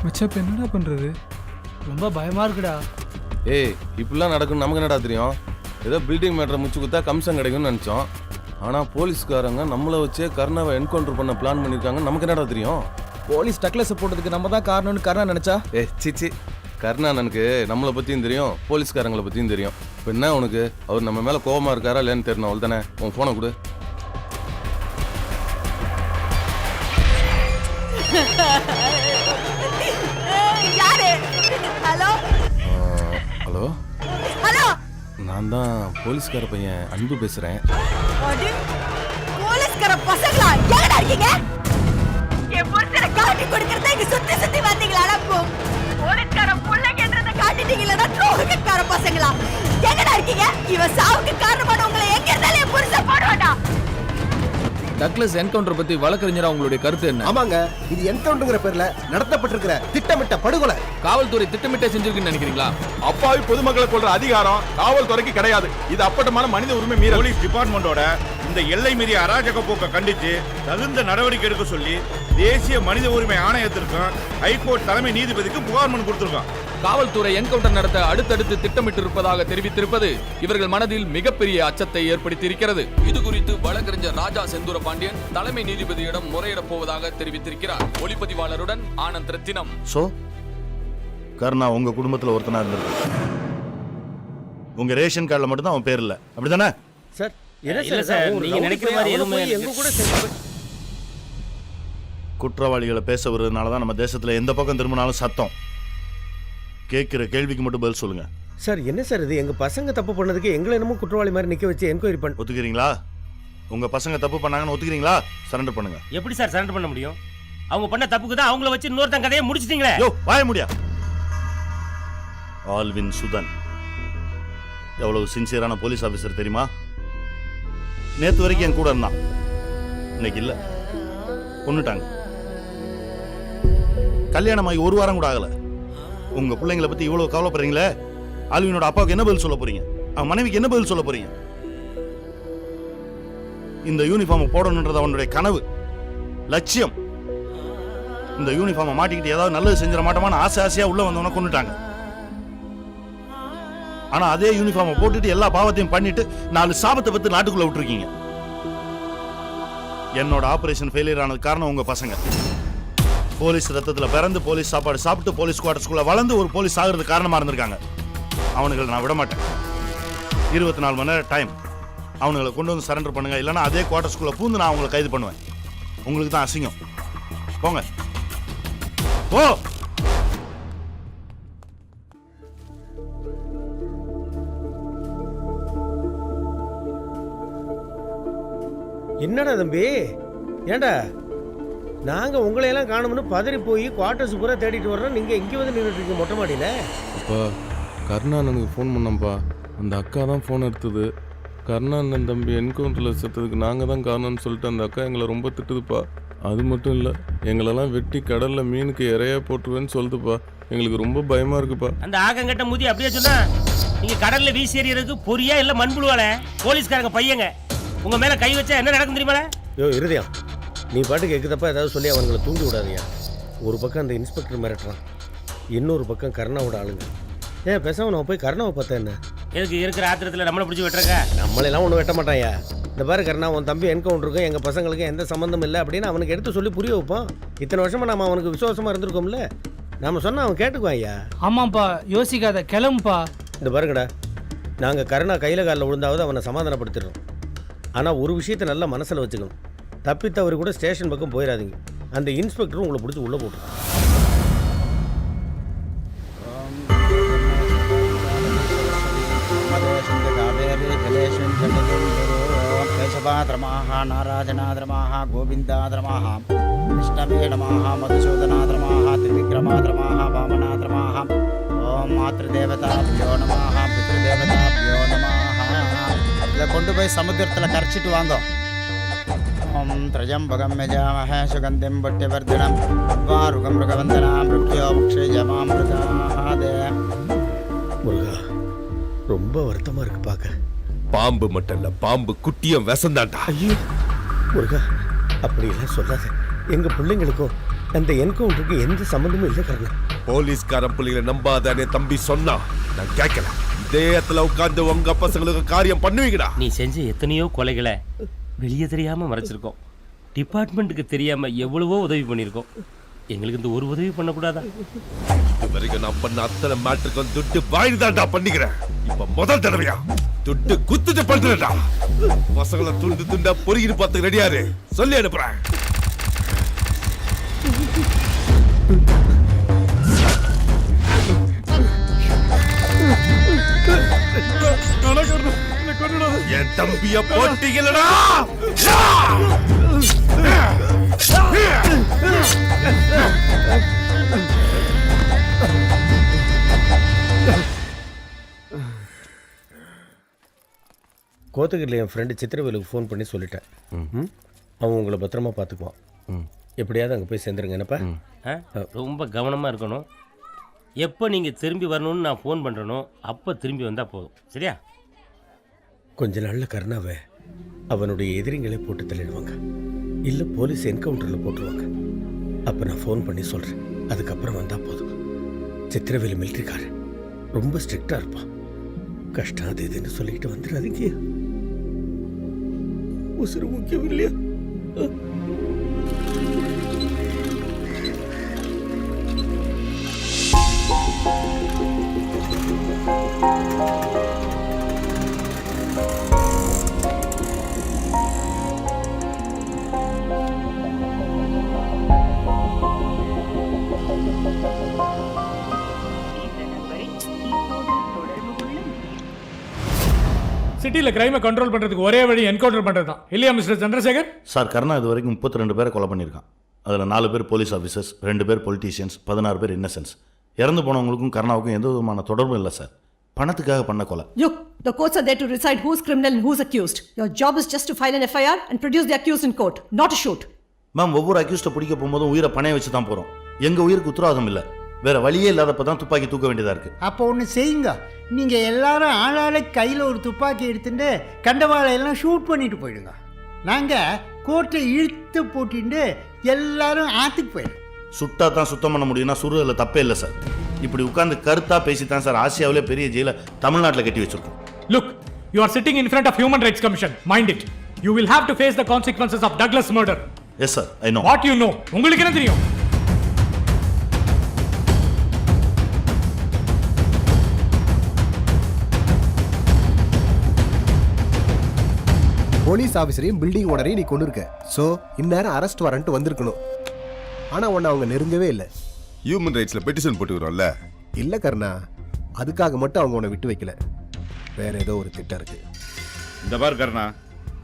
மச்சான் இப்போ என்னடா பண்ணுறது? ரொம்ப பயமாக இருக்குடா. ஏய் இப்படிலாம் நடக்குன்னு நமக்கு என்னடா தெரியும்? ஏதோ பில்டிங் மேட்டரை முச்சு கொடுத்தா கம்சம் கிடைக்கும்னு நினச்சோம். ஆனால் போலீஸ்காரங்க நம்மளை வச்சே கருணாவை என்கவுண்டர் பண்ண பிளான் பண்ணியிருக்காங்க. நமக்கு என்னடா தெரியும்? போலீஸ் டக்லஸ் போட்டதுக்கு நம்ம தான் காரணம்னு கருணா நினைச்சா? சிச்சி, கருணானனுக்கு நம்மளை பற்றியும் தெரியும், போலீஸ்காரங்களை பற்றியும் தெரியும். இப்போ என்ன உனக்கு அவர் நம்ம மேலே கோபமாக இருக்காரா இல்லைன்னு தெரியணும். அவள் தானே. உன் ஃபோனை கொடு. ஹலோ ஹலோ, நான் தான் போலீஸ்கார பையன் அன்பு பேசுகிறேன். போலீஸ்கார பசங்களா எங்கடா இருக்கீங்க? என் புருஷனை காட்டி கொடுக்கறத இங்க சுத்தி சுத்தி வந்தீங்களா? போலீஸ்கார புள்ளைங்கன்றத காட்டிட்டீங்களா? துரோகக்கார பசங்களா எங்கடா இருக்கீங்க? இவன் சாவுக்கு காரணமான உங்களை எங்க இருந்தாலும் என் புருஷன் போடுவாடா. டக்லஸ் என்கவுண்டர் பத்தி வழக்கறிஞரா உங்களுடைய கருத்து என்ன? ஆமாங்க, இது என்கவுண்டர்ங்கிற பேர்ல நடத்தப்பட்டிருக்கிற திட்டமிட்ட படுகொலை. காவல்துறை திட்டமிட்டே செஞ்சிருக்குன்னு நினைக்கிறீங்களா? அப்பாவி பொதுமக்களை கொள்ற அதிகாரம் காவல்துறைக்கு கிடையாது. இது அப்பட்டமான மனித உரிமை மீறல். போலீஸ் டிபார்ட்மெண்டோட இந்த எல்லை மீறிய அராஜக போக்கை கண்டித்து தகுந்த நடவடிக்கை எடுக்க சொல்லி தேசிய மனித உரிமை ஆணையத்திற்கும் ஹைகோர்ட் தலைமை நீதிபதிக்கு புகார் மனு கொடுத்திருக்கோம். காவல்துறை என்கவுண்டர் நடத்த அடுத்தடுத்து திட்டமிட்டு இருப்பதாக தெரிவித்திருப்பது இவர்கள் மனதில் மிகப்பெரிய அச்சத்தை ஏற்படுத்தி இருக்கிறது. இது குறித்து வழக்கறிஞர் ராஜா செந்தூர பாண்டியன் தலைமை நீதிபதியிடம் முறையிடப் போவதாக தெரிவித்திருக்கிறார். ஒளிப்பதிவாளருடன் ஆனந்த் ரத்தினம். சோ கருணா உங்க குடும்பத்துல ஒருத்தனா இருந்திருக்கு. உங்க ரேஷன் கார்டுல மட்டும் தான் அவன் பேர் இல்ல, அப்படிதானே? சார் இல்ல சார், நீங்க நினைக்கிற மாதிரி எதுவுமே எங்க கூட குற்றவாளிகளை பேச வருவதனால தான் நம்ம தேசத்துல எந்த பக்கம் திரும்பினாலும் சத்தம். கேட்கிற கேள்விக்கு மட்டும் பதில் சொல்லுங்க. சார் என்ன சார் இது? எங்க பசங்க தப்பு பண்ணதுக்கு எங்களை என்னமோ குற்றவாளி மாதிரி நிக்க வச்சு என்கொயரி பண்ண ஒத்துக்கிறீங்களா? உங்க பசங்க தப்பு பண்ணாங்கன்னு ஒத்துக்கிறீங்களா? சரண்டர் பண்ணுங்க. எப்படி சார் சரண்டர் பண்ண முடியும்? அவங்க பண்ண தப்புக்கு தான் அவங்கள வச்சு இன்னொருத்தன் கதையை முடிச்சிட்டீங்களே. யோ வாய முடியா. ஆல்வின் சுதன் எவ்வளவு சின்சியரான போலீஸ் ஆபீசர் தெரியுமா? நேத்து வரைக்கும் என் கூட இருந்தான், இன்னைக்கு இல்ல, கொன்னுட்டாங்க. கல்யாணமாகி ஒரு வாரம் கூட ஆகல. உங்க பிள்ளைங்களை பத்தி இவ்வளவு கவலைப்படுறீங்களே, ஆல்வினோட அப்பாவுக்கு என்ன பதில் சொல்ல போறீங்க? அவன் மனைவிக்கு என்ன பதில் சொல்ல போறீங்க? இந்த யூனிஃபார்ம் போடணுன்றது அவனுடைய கனவு, லட்சியம். இந்த யூனிஃபார்மை மாட்டிக்கிட்டு ஏதாவது நல்லது செஞ்சிட மாட்டோமான்னு ஆசையா உள்ள வந்தவன கொன்னுட்டாங்க. ஆனா அதே யூனிஃபார்மை போட்டுட்டு எல்லா பாவத்தையும் பண்ணிட்டு 4 சாபத்தை பத்தி நாட்டுக்குள்ள விட்டுருக்கீங்க. என்னோட ஆபரேஷன் ஃபெயிலியர் ஆனது காரணம் உங்க பசங்க. போலீஸ் ரத்தத்துல பிறந்து போலீஸ் சாப்பாடு சாப்பிட்டு போலீஸ் குவார்டர்ஸ்குள்ள வளர்ந்து ஒரு போலீஸ் ஆகிறது காரணமா இருந்திருக்காங்க. அவனுங்களை நான் விட மாட்டேன். 24 மணி நேரம் டைம். அவனுங்களை கொண்டு வந்து சரண்டர் பண்ணுங்க, இல்லைன்னா அதே குவார்டர்ஸ்குள்ள பூந்து நான் அவங்களை கைது பண்ணுவேன். உங்களுக்கு தான் அசிங்கம். போங்க ஓ. என்னடா தம்பி? ஏண்டா நாங்க உங்களையெல்லாம் காணும்னு பதறி போய் குவார்டர்ஸ் பூரா தேடிட்டு வர்றோம், நீங்க இங்கே வந்து நின்றுட்டு இருக்கீங்க மொட்டை மாடியில. அப்பா கருணானனுக்கு ஃபோன் பண்ணப்பா, அந்த அக்கா தான் ஃபோன் எடுத்தது. கருணானன் தம்பி என்கவுண்டரில் செத்ததுக்கு நாங்கள் தான் காரணம்னு சொல்லிட்டு அந்த அக்கா எங்களை ரொம்ப திட்டுதுப்பா. அது மட்டும் இல்லை, எங்களெல்லாம் வெட்டி கடலில் மீனுக்கு இறையா போட்டுருவேன்னு சொல்லுதுப்பா. எங்களுக்கு ரொம்ப பயமாக இருக்குப்பா. அந்த ஆகங்கட்ட முதி அப்படியே சொன்னா நீங்க கடல்ல வீசி எறியறதுக்கு பொரியா இல்ல மண்புழுவால போலீஸ்காரங்க பையங்க உங்க மேல கை வச்சா என்ன நடக்கும் தெரியுமா? யோ இருதயம், நீ பாட்டுக்கு எக்குதப்பா ஏதாவது சொல்லி அவங்களை தூண்டி விடாதியா. ஒரு பக்கம் அந்த இன்ஸ்பெக்டர் மிரட்டுறான், இன்னொரு பக்கம் கருணாவோட ஆளுங்க. ஏன் பேசாம நம்ம போய் கருணாவை பார்த்தா என்ன? எதுக்கு இருக்கிற ஆத்திரத்தில் நம்மளை பிடிச்சி வெட்டுறக்க? நம்மளெல்லாம் ஒன்றும் வெட்ட மாட்டாயா. இந்த பாரு கருணா, உன் தம்பி என்கவுண்டருக்கும் எங்கள் பசங்களுக்கும் எந்த சம்மந்தம் இல்லை அப்படின்னு அவனுக்கு எடுத்து சொல்லி புரிய வைப்போம். இத்தனை வருஷமா நம்ம அவனுக்கு விசுவாசமாக இருந்திருக்கோம்ல, நம்ம சொன்னால் அவன் கேட்டுக்குவான் ஐயா. ஆமாப்பா, யோசிக்காத, கிளம்புப்பா. இந்த பாருங்கடா, நாங்கள் கருணா கையில் காலில் விழுந்தாவது அவனை சமாதானப்படுத்திடுறோம். ஆனால் ஒரு விஷயத்தை நல்லா மனசில் வச்சுக்கணும், தப்பித்தவரு கூட ஸ்டேஷன் பக்கம் போயிடாதீங்க. அந்த இன்ஸ்பெக்டரும் உங்களை பிடிச்சி உள்ளே போட்டு நாராஜனாதிரமாக கோவிந்தாதிரமாக விஷ்ணவேடமாக மதுசூதனாதிரமாக திரிவிக்ரமாதிரமாக வாமனாதிரமாக ஓம் மாத்ருதேவதாபியோ நமः பித்ருதேவதாபியோ நமः. இதை கொண்டு போய் சமுத்திரத்தில் கரைச்சிட்டு வாங்க. ஓம் த்ரஜம்பகம் யஜாமஹே சுகந்திம் புட்டிவர்தனம் வாருகம் மிருகவந்தனாம் மிருத்யோ முக்ஷயமாமிருதாதே. முருகா, ரொம்ப வருத்தமாக இருக்கு பார்க்க. பாம்பு மட்டும் இல்ல, பாம்பு குட்டியும் விஷந்தாண்டா. ஐயோ முருகா, அப்படியெல்லாம் சொல்லாத. எங்கள் பிள்ளைங்களுக்கும் அந்த என்கவுண்டருக்கு எந்த சம்மந்தமும் இல்லை கர்ணா. போலீஸ்காரன் புள்ளிகளை நம்பாதானே தம்பி சொன்னா நான் கேட்கல. இதே இடத்துல உட்கார்ந்து உங்க பசங்களுக்கு காரியம் பண்ணுவீங்கடா. நீ செஞ்ச எத்தனையோ கொலைகளை வெளியே தெரியாம மறைச்சிருக்கோம். டிபார்ட்மெண்ட்டுக்கு தெரியாம எவ்வளவோ உதவி பண்ணியிருக்கோம். எங்களுக்கு இந்த ஒரு உதவி பண்ணக்கூடாதா? இது வரைக்கும் நான் பண்ண அத்தனை மேட்டருக்கும் துட்டு வாங்கிதான்டா பண்ணிக்கிறேன். இப்ப முதல் தடவையா துட்டு குத்துட்டு பண்றேன்டா. பசங்களை துண்டு துண்டா பொறுகிட்டு பார்த்து ரெடியாரு சொல்லி அனுப்புறேன். என் தம்பிய போட்டீங்களடா. கோத்தகிரியில் என் ஃப்ரெண்டு சித்திரவேலுக்கு ஃபோன் பண்ணி சொல்லிட்டேன். அவன் உங்களை பத்திரமா பார்த்துக்குவான். எப்படியாவது அங்கே போய் சேர்ந்துருங்க. என்னப்பா ரொம்ப கவனமாக இருக்கணும். எப்போ நீங்கள் திரும்பி வரணும்னு நான் ஃபோன் பண்ணுறனோ அப்போ திரும்பி வந்தால் போதும். சரியா? கொஞ்ச நாளில் கருணாவை அவனுடைய எதிரிங்களே போட்டு தள்ளிடுவாங்க, இல்லை போலீஸ் என்கவுண்டரில் போட்டுருவாங்க. அப்போ நான் ஃபோன் பண்ணி சொல்கிறேன். அதுக்கப்புறம் வந்தால் போதும். சித்திரவேலு மிலிட்ரிக்காரன் ரொம்ப ஸ்ட்ரிக்டாக இருப்பான். கஷ்டம் அது இதுன்னு சொல்லிக்கிட்டு வந்துடாதீங்க. உசுறு முக்கியம் இல்லையா? சிட்டியில் கிரைமை கண்ட்ரோல் பண்ணுறதுக்கு ஒரே வழி என்கவுண்டர் பண்ணுறது தான் இல்லையா மிஸ்டர் சந்திரசேகர்? சார், கர்ணா இது வரைக்கும் 32 பேரை கொலை பண்ணியிருக்கான். அதில் 4 பேர் போலீஸ் ஆஃபீஸர்ஸ், 2 பேர் பொலிட்டீஷியன்ஸ், 16 பேர் இன்னசென்ஸ். இறந்து போனவங்களுக்கும் கர்ணாவுக்கும் எந்த விதமான தொடர்பும் இல்லை சார். பணத்துக்காக பண்ண கொலை. Look, the courts are there to decide who's criminal and who's accused. Your job is just to file an FIR and produce the accused in court, not to shoot. Ma'am, ஒவ்வொரு அக்யூஸ்ட்டை பிடிக்க போகும்போதும் உயிரை பணைய வச்சு தான் போகிறோம். எங்கள் உயிருக்கு உத்தரவாதம் இல்லை. வேற வழியே இல்லாதப்ப தான் துப்பாக்கி தூக்க வேண்டியதாக இருக்குது. அப்போ ஒன்று செய்யுங்க, நீங்கள் எல்லாரும் ஆளாளை கையில் ஒரு துப்பாக்கி எடுத்துட்டு கண்டவாளையெல்லாம் ஷூட் பண்ணிட்டு போயிடுங்க. நாங்கள் கோர்ட்டை இழுத்து போட்டிட்டு எல்லாரும் ஆற்றுக்கு போயிடும். சுட்டா தான் சுத்தம் பண்ண முடியும்னா சுடுறதுல தப்பே இல்லை சார். இப்படி உட்கார்ந்து கருத்தா பேசி தான் சார் ஆசியாவிலே பெரிய ஜெயில தமிழ்நாட்டில் கட்டி வச்சிருக்கோம். Look, you are sitting in front of Human Rights Commission. Mind it. You will have to face the consequences of Douglas murder. Yes sir, I know. What you know? உங்களுக்கு என்ன தெரியும்? போலீஸ் ஆஃபீஸரையும் பில்டிங் ஓனரையும் நீ கொண்டு இருக்க. So இந்நேரம் arrest warrant வந்திருக்கணும். ஆனால் உன்னை அவங்க நெருங்கவே இல்லை. ஹியூமன் ரைட்ஸில் பெட்டிஷன் போட்டுக்கிறோம்ல. இல்லை கர்ணா, அதுக்காக மட்டும் அவங்க உன்னை விட்டு வைக்கல. வேற ஏதோ ஒரு திட்டம் இருக்கு. இந்த பார் கர்ணா,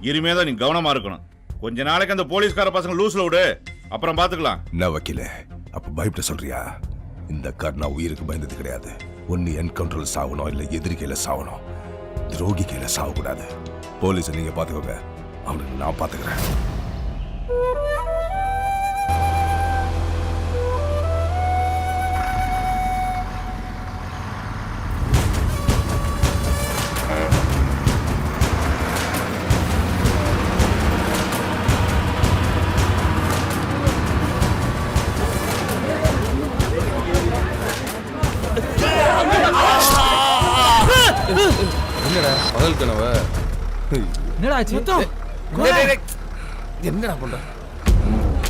இனிமே தான் நீ கவனமா இருக்கணும். கொஞ்ச நாளைக்கு அந்த போலீஸ்கார பசங்க லூஸ்ல விடு, அப்புறம் பாத்துக்கலாம். என்ன வக்கீல, அப்ப பயப்பட சொல்றியா? இந்த கர்ணா உயிருக்கு பயந்தது கிடையாது. ஒன்னு என்கவுண்டர்ல சாகணும், இல்ல எதிரி கையில சாகணும். துரோகி கையில சாகக்கூடாது. போலீஸை நீங்க பாத்துக்கோங்க, அவனுக்கு நான் பாத்துக்கிறேன். என்னடா பகல் கனவ? என்னடா சத்தம்? என்னடா பண்ற?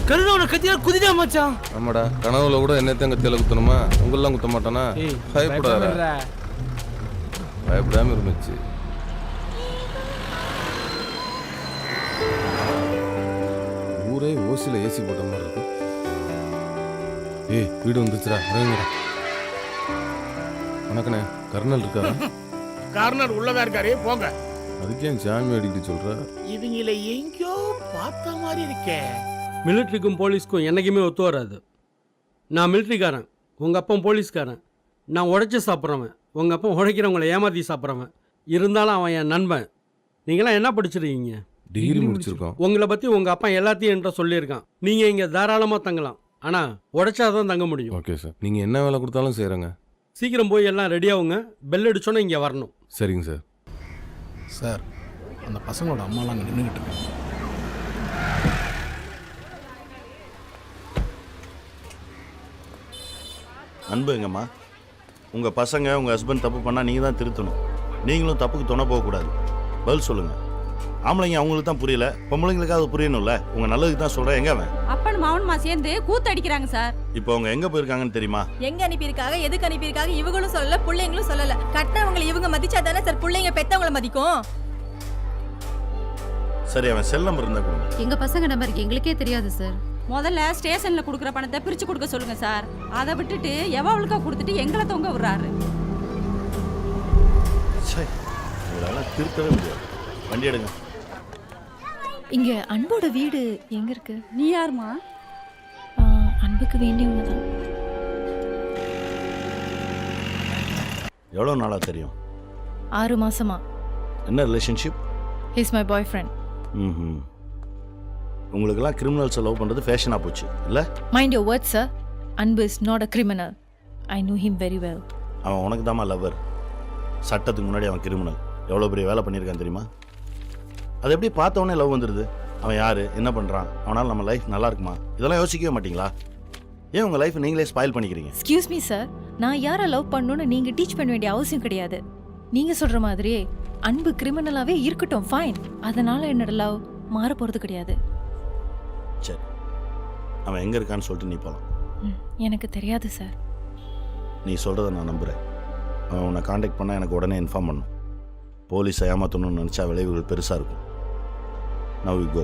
கருணாவோட கத்தியா குதிடா மச்சான். ஆமாடா, கனவுல கூட என்னத்தையும் கத்தியில குத்தணுமா? உங்களெல்லாம் குத்த மாட்டானா? பயப்படாத, பயப்படாம இருந்துச்சு. ஊரே ஓசில ஏசி போட்ட மாதிரி இருக்கு. ஏய், வீடு வந்துச்சுடா, இறங்குடா. வணக்கண்ணே, கர்னல் இருக்காரா? கார்னர் உள்ளதா இருக்காரு, போங்க. அதுக்கே ஜாமி அடிக்கிட்டு சொல்ற? இவங்கள எங்கேயோ பார்த்த மாதிரி இருக்கே. மிலிட்ரிக்கும் போலீஸ்க்கும் என்னைக்குமே ஒத்து வராது. நான் மிலிட்ரிக்காரன், உங்கள் அப்பா போலீஸ்காரன். நான் உடைச்சி சாப்பிட்றவன், உங்கள் அப்பா உடைக்கிறவங்களை ஏமாற்றி சாப்பிட்றவன். இருந்தாலும் அவன் என் நண்பன். நீங்களாம் என்ன படிச்சிருக்கீங்க? டிகிரி முடிச்சிருக்கோம். உங்களை பற்றி உங்கள் அப்பா எல்லாத்தையும் என்கிட்ட சொல்லியிருக்கான். நீங்கள் இங்கே தாராளமாக தங்கலாம், ஆனால் உடைச்சாதான் தங்க முடியும். ஓகே சார், நீங்கள் என்ன வேலை கொடுத்தாலும் செய்கிறேங்க. சீக்கிரம் போய் எல்லாம் ரெடியாகுங்க. பெல் அடிச்சோன்னே இங்கே வரணும். சரிங்க சார். சார், அந்த பசங்களோட அம்மாலாம் அங்கே நின்றுக்கிட்டு இருக்காங்க. அன்பு எங்கம்மா? உங்கள் பசங்க உங்கள் ஹஸ்பண்ட் தப்பு பண்ணால் நீங்கள் தான் திருத்தணும். நீங்களும் தப்புக்கு துணை போகக்கூடாது. பதில் சொல்லுங்கள். ஆம்பளைங்க அவங்களுக்கு தான் புரியல, பொம்பளைங்களுக்கு அது புரியணும்ல. உங்கள் நல்லதுக்கு தான் சொல்கிறேன். எங்க அவன்? அப்பனும் மவனுமா சேர்ந்து கூத்து அடிக்கிறாங்க சார். இப்போ அவங்க எங்கே போயிருக்காங்கன்னு தெரியுமா? எங்க அனுப்பியிருக்காங்க, எதுக்கு அனுப்பியிருக்காங்க இவங்களும் சொல்லல, பிள்ளைங்களும் சொல்லல. கட்டினவங்களை இவங்க மதிச்சா தானே சார் பிள்ளைங்க பெத்தவங்களை மதிக்கும். சரி, அவன் செல் நம்பர் இருந்தால் கொடுங்க. எங்க பசங்க நம்பர் எங்களுக்கே தெரியாது சார். முதல்ல ஸ்டேஷன்ல கொடுக்குற பணத்தை பிரிச்சு கொடுக்க சொல்லுங்க சார். அதை விட்டுட்டு எவ்வளவுக்கா கொடுத்துட்டு எங்களை தொங்க விடுறாரு. சரி, உங்களால் திருத்தவே முடியாது. வண்டி எடுங்க. இங்க அன்போட வீடு எங்க இருக்கு? நீ யாருமா? அன்புக்கு வேண்டியவங்க தான். எவ்வளோ நாளாக தெரியும்? 6 மாசமா. என்ன relationship? He's my boyfriend. Hmm. உங்களுக்கெல்லாம் கிரிமினல்ஸை லவ் பண்ணுறது ஃபேஷனாக போச்சு இல்லை? Mind your words sir. Anbu is not a criminal. I know him very well. அவன் உனக்கு தாம்மா லவ்வர். சட்டத்துக்கு முன்னாடி அவன் கிரிமினல். எவ்வளோ பெரிய வேலை பண்ணியிருக்கான் தெரியுமா? அது எப்படி பார்த்தவொடனே லவ் வந்துடுது? அவன் யார், என்ன பண்ணுறான், அவனால் நம்ம லைஃப் நல்லா இருக்குமா, இதெல்லாம் யோசிக்கவே மாட்டிங்களா? ஏன் உங்கள் லைஃப் நீங்களே ஸ்பாயில் பண்ணிக்கிறீங்க? எக்ஸ்கியூஸ் மீ சார், நான் யாரை லவ் பண்ணணும்னு நீங்கள் டீச் பண்ண வேண்டிய அவசியம் கிடையாது. நீங்கள் சொல்கிற மாதிரியே அன்பு கிரிமினலாகவே இருக்கட்டும், ஃபைன். அதனால் என்னோட லவ் மாற போகிறது கிடையாது. சரி, அவன் எங்கே இருக்கான்னு சொல்லிட்டு நீ போகலாம். எனக்கு தெரியாது சார். நீ சொல்கிறத நான் நம்புகிறேன். அவன் உன்னை காண்டாக்ட் பண்ணால் எனக்கு உடனே இன்ஃபார்ம் பண்ணும். போலீஸை ஏமாற்றணும்னு நினச்சா விளைவுகள் பெருசாக இருக்கும். Now we go.